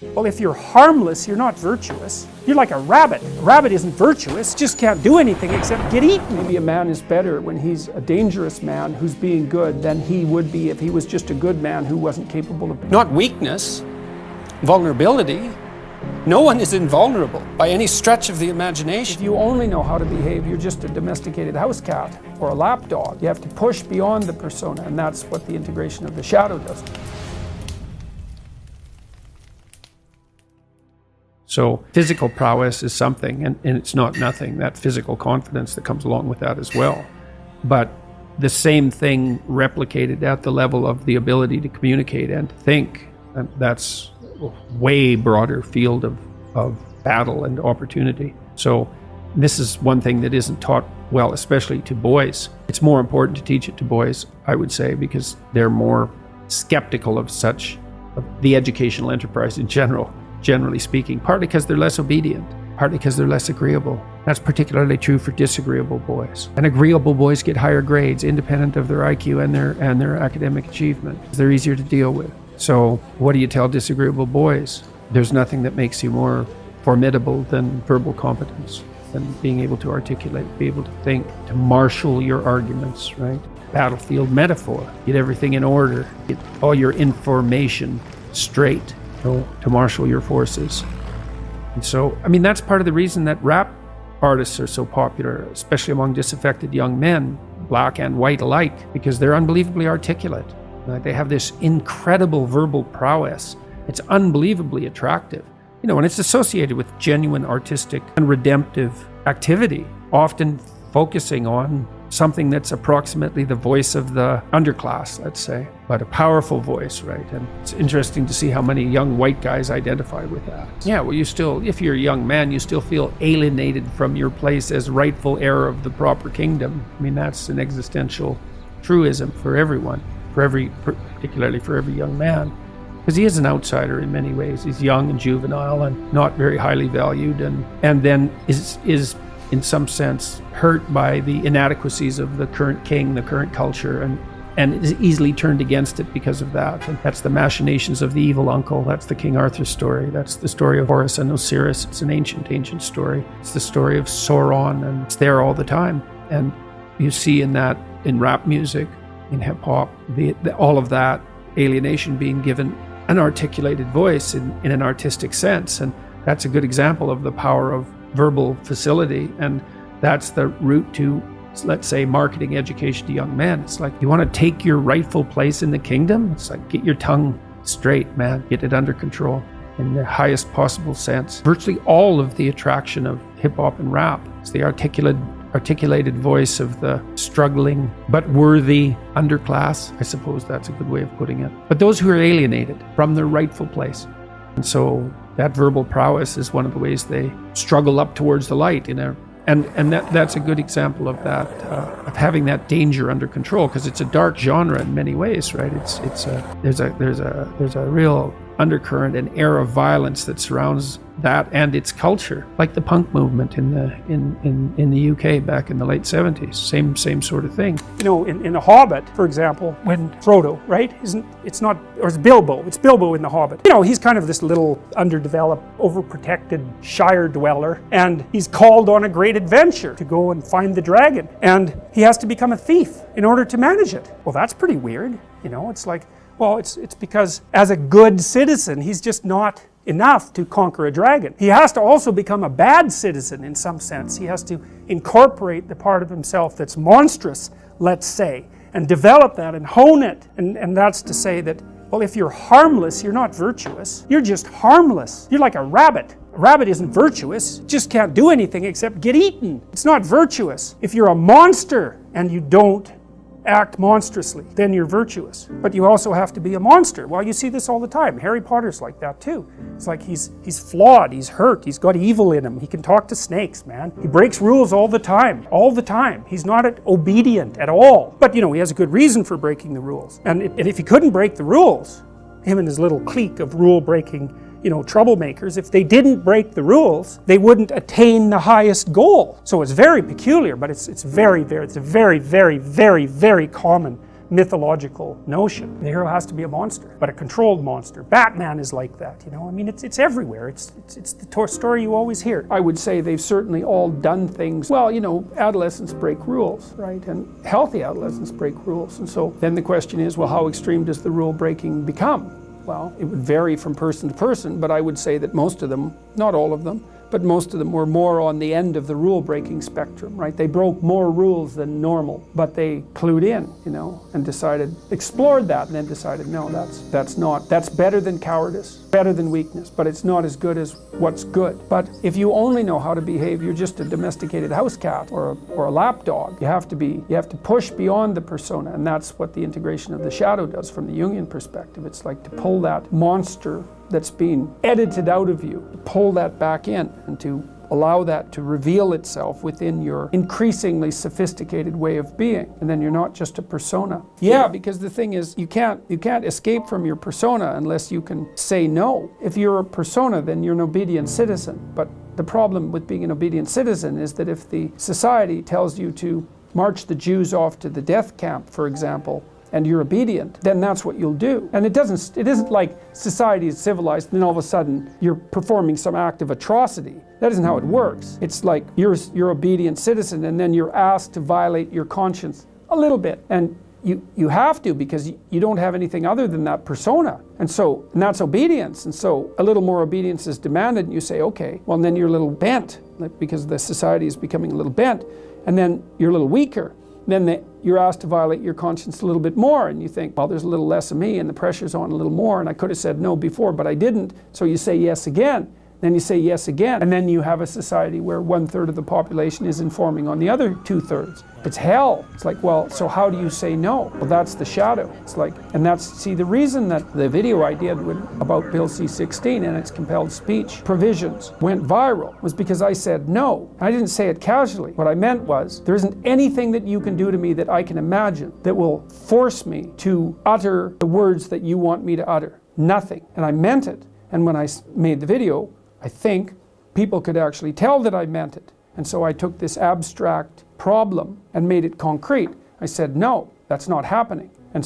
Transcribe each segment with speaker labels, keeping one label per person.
Speaker 1: Well, if you're harmless, you're not virtuous. You're like a rabbit. A rabbit isn't virtuous, just can't do anything except get eaten. Maybe a man is better when he's a dangerous man who's being good than he would be if he was just a good man who wasn't capable of...
Speaker 2: Not weakness, vulnerability. No one is invulnerable by any stretch of the imagination.
Speaker 1: If you only know how to behave, you're just a domesticated house cat or a lapdog. You have to push beyond the persona, and that's what the integration of the shadow does. So physical prowess is something, and it's not nothing, that physical confidence that comes along with that as well. But the same thing replicated at the level of the ability to communicate and to think, and that's a way broader field of battle and opportunity. So this is one thing that isn't taught well, especially to boys. It's more important to teach it to boys, I would say, because they're more skeptical of the educational enterprise in general. Generally speaking, partly because they're less obedient, partly because they're less agreeable. That's particularly true for disagreeable boys. And agreeable boys get higher grades independent of their IQ and their academic achievement. They're easier to deal with. So what do you tell disagreeable boys? There's nothing that makes you more formidable than verbal competence, than being able to articulate, be able to think, to marshal your arguments, right? Battlefield metaphor. Get everything in order. Get all your information straight. To marshal your forces. And so, I mean, that's part of the reason that rap artists are so popular, especially among disaffected young men, black and white alike, because they're unbelievably articulate. They have this incredible verbal prowess. It's unbelievably attractive. You know, and it's associated with genuine artistic and redemptive activity, often focusing on something that's approximately the voice of the underclass, let's say, but a powerful voice, right? And it's interesting to see how many young white guys identify with that. Yeah, well, if you're a young man, you still feel alienated from your place as rightful heir of the proper kingdom. I mean, that's an existential truism for everyone, particularly for every young man, because he is an outsider in many ways. He's young and juvenile and not very highly valued, and then is in some sense hurt by the inadequacies of the current king, the current culture, and is easily turned against it because of that. And that's the machinations of the evil uncle. That's the King Arthur story. That's the story of Horus and Osiris. It's an ancient story. It's the story of Sauron, and it's there all the time. And you see in rap music, in hip hop, all of that alienation being given an articulated voice in an artistic sense. And that's a good example of the power of verbal facility, and that's the route to, let's say, marketing education to young men. It's like, you want to take your rightful place in the kingdom? It's like, get your tongue straight, man. Get it under control in the highest possible sense. Virtually all of the attraction of hip-hop and rap is the articulated voice of the struggling but worthy underclass. I suppose that's a good way of putting it. But those who are alienated from their rightful place. And so that verbal prowess is one of the ways they struggle up towards the light that's a good example of that, of having that danger under control, because it's a dark genre in many ways, right? There's a real undercurrent and air of violence that surrounds that and its culture, like the punk movement in the UK back in the late 70s. Same sort of thing. You know, in The Hobbit, for example, when Frodo, right? It's Bilbo. It's Bilbo in The Hobbit. You know, he's kind of this little underdeveloped, overprotected Shire dweller, and he's called on a great adventure to go and find the dragon, and he has to become a thief in order to manage it. Well, that's pretty weird. You know, it's like, well, it's because as a good citizen, he's just not enough to conquer a dragon. He has to also become a bad citizen in some sense. He has to incorporate the part of himself that's monstrous, let's say, and develop that and hone it. And that's to say that, well, if you're harmless, you're not virtuous. You're just harmless. You're like a rabbit. A rabbit isn't virtuous, just can't do anything except get eaten. It's not virtuous. If you're a monster and you don't act monstrously, then you're virtuous. But you also have to be a monster. Well, you see this all the time. Harry Potter's like that too. It's like he's flawed, he's hurt, he's got evil in him. He can talk to snakes, man. He breaks rules all the time. He's not obedient at all. But, you know, he has a good reason for breaking the rules. And if he couldn't break the rules, him and his little clique of rule-breaking, you know, troublemakers, if they didn't break the rules, they wouldn't attain the highest goal. So it's very peculiar, but it's a very, very, very, very common
Speaker 2: mythological notion. The hero has to be a monster, but a controlled monster. Batman is like that, you know. I mean, it's everywhere. It's the story you always hear. I would say they've certainly all done things. Well, you know, adolescents break rules, right? And healthy adolescents break rules. And so then the question is, well, how extreme does the rule breaking become? Well, it would vary from person to person, but I would say that most of them, not all of them, but most of them were more on the end of the rule-breaking spectrum, right? They broke more rules than normal, but they clued in, you know, and explored that, and then decided, no, that's better than cowardice, better than weakness, but it's not as good as what's good. But if you only know how to behave, you're just a domesticated house cat or a lapdog. You have to push beyond the persona, and that's what the integration of the shadow does from the Jungian perspective. It's like to pull that monster that's being edited out of you, to pull that back in and to allow that to reveal itself within your increasingly sophisticated way of being. And then you're not just a persona. Yeah, because the thing is, you can't escape from your persona unless you can say no. If you're a persona, then you're an obedient citizen. But the problem with being an obedient citizen is that if the society tells you to march the Jews off to the death camp, for example, and you're obedient, then that's what you'll do. And it isn't like society is civilized and then all of a sudden you're performing some act of atrocity. That isn't how it works. It's like you're obedient citizen and then you're asked to violate your conscience a little bit. And you have to, because you don't have anything other than that persona. And that's obedience. And so a little more obedience is demanded and you say, okay, well, and then you're a little bent, because the society is becoming a little bent, and then you're a little weaker. Then you're asked to violate your conscience a little bit more, and you think, well, there's a little less of me, and the pressure's on a little more, and I could have said no before, but I didn't, so you say yes again. Then you say yes again, and then you have a society where 1/3 of the population is informing on the other 2/3. It's hell. It's like, well, so how do you say no? Well, that's the shadow. It's like, and the reason that the video I did about Bill C-16 and its compelled speech provisions went viral was because I said no. I didn't say it casually. What I meant was, there isn't anything that you can do to me that I can imagine that will force me to utter the words that you want me to utter. Nothing. And I meant it. And when I made the video, I think people could actually tell that I meant it. And so I took this abstract problem and made it concrete. I said, no, that's not happening. And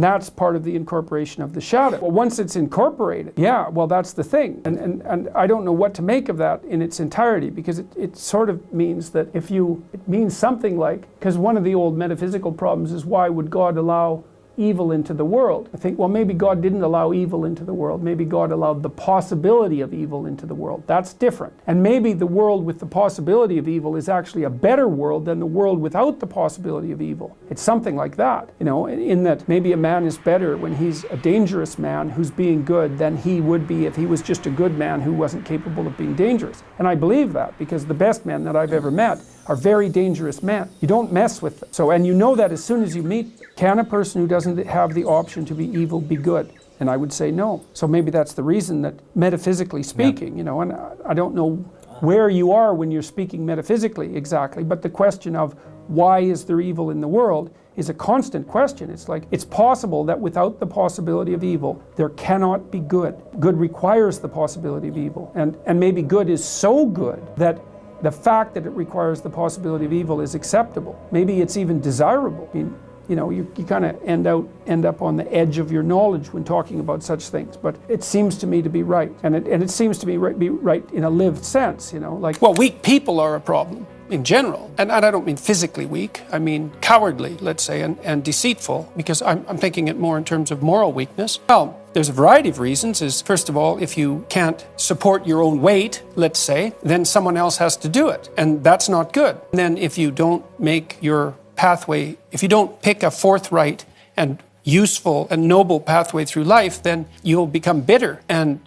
Speaker 2: that's part of the incorporation of the shadow. Well, once it's incorporated, yeah, well, that's the thing. And I don't know what to make of that in its entirety, because it sort of means that it means something like, because one of the old metaphysical problems is, why would God allow evil into the world? I think, well, maybe God didn't allow evil into the world. Maybe God allowed the possibility of evil into the world. That's different. And maybe the world with the possibility of evil is actually a better world than the world without the possibility of evil. It's something like that, you know, in that maybe a man is better when he's a dangerous man who's being good than he would be if he was just a good man who wasn't capable of being dangerous. And I believe that, because the best men that I've ever met are very dangerous men. You don't mess with them. So, and you know that as soon as you meet them. Can a person who doesn't have the option to be evil be good? And I would say no. So maybe that's the reason that, metaphysically speaking, you know, and I don't know where you are when you're speaking metaphysically exactly, but the question of why is there evil in the world is a constant question. It's like, it's possible that without the possibility of evil, there cannot be good. Good requires the possibility of evil. And maybe good is so good that the fact that it requires the possibility of evil is acceptable. Maybe it's even desirable. I mean, you know, you kind of end up on the edge of your knowledge when talking about such things. But it seems to me to be right. And it seems to be right in a lived sense, you know. Like, well, weak people are a problem in general. And I don't mean physically weak. I mean cowardly, let's say, and deceitful, because I'm thinking it more in terms of moral weakness. Well, there's a variety of reasons. First of all, if you can't support your own weight, let's say, then someone else has to do it. And that's not good. And then if you don't make your pathway, if you don't pick a forthright and useful and noble pathway through life, then you'll become bitter and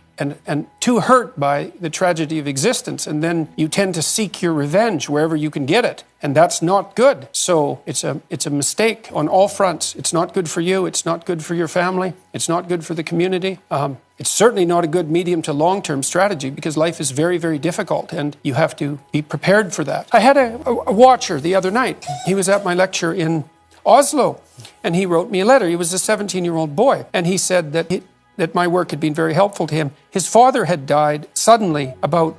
Speaker 2: too hurt by the tragedy of existence, and then you tend to seek your revenge wherever you can get it, and that's not good. So it's a mistake on all fronts. It's not good for you, it's not good for your family, it's not good for the community. It's certainly not a good medium to long-term strategy, because life is very, very difficult and you have to be prepared for that. I had a watcher the other night. He was at my lecture in Oslo and he wrote me a letter. He was a 17-year-old boy, and he said that my work had been very helpful to him. His father had died suddenly about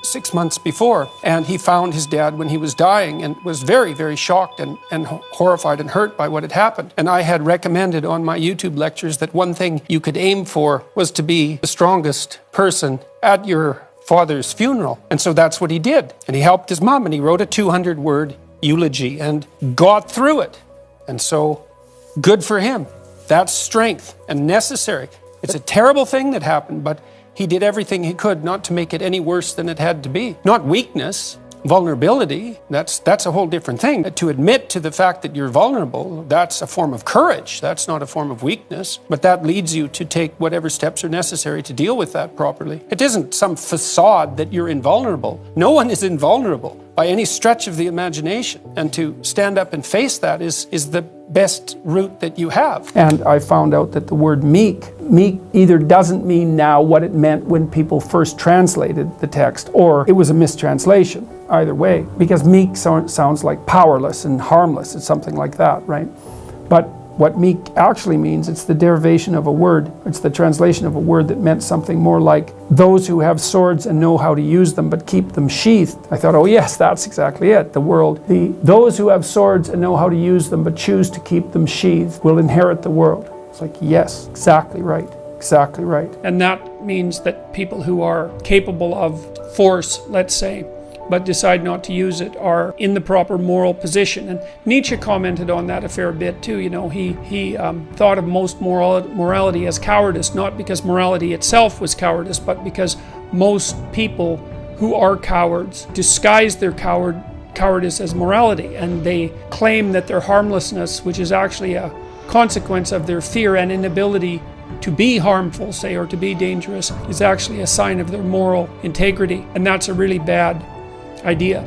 Speaker 2: 6 months before, and he found his dad when he was dying and was very, very shocked and horrified and hurt by what had happened. And I had recommended on my YouTube lectures that one thing you could aim for was to be the strongest person at your father's funeral. And so that's what he did. And he helped his mom, and he wrote a 200-word eulogy and got through it. And so, good for him. That's strength and necessary. It's a terrible thing that happened, but he did everything he could not to make it any worse than it had to be. Not weakness, vulnerability, that's a whole different thing. To admit to the fact that you're vulnerable, that's a form of courage. That's not a form of weakness. But that leads you to take whatever steps are necessary to deal with that properly. It isn't some facade that you're invulnerable. No one is invulnerable by any stretch of the imagination. And to stand up and face that is the best route that you have. And I found out that the word meek either doesn't mean now what it meant when people first translated the text, or it was a mistranslation, either way, because meek sounds like powerless and harmless. It's something like that, right? But what meek actually means, it's the derivation of a word. It's the translation of a word that meant something more like those who have swords and know how to use them but keep them sheathed. I thought, oh yes, that's exactly it. Those who have swords and know how to use them but choose to keep them sheathed will inherit the world. It's like, yes, exactly right. Exactly right. And that means that people who are capable of force, let's say, but decide not to use it, are in the proper moral position. And Nietzsche commented on that a fair bit too. You know, he thought of most morality as cowardice, not because morality itself was cowardice, but because most people who are cowards disguise their cowardice as morality, and they claim that their harmlessness, which is actually a consequence of their fear and inability to be harmful, say, or to be dangerous, is actually a sign of their moral integrity. And that's a really bad idea.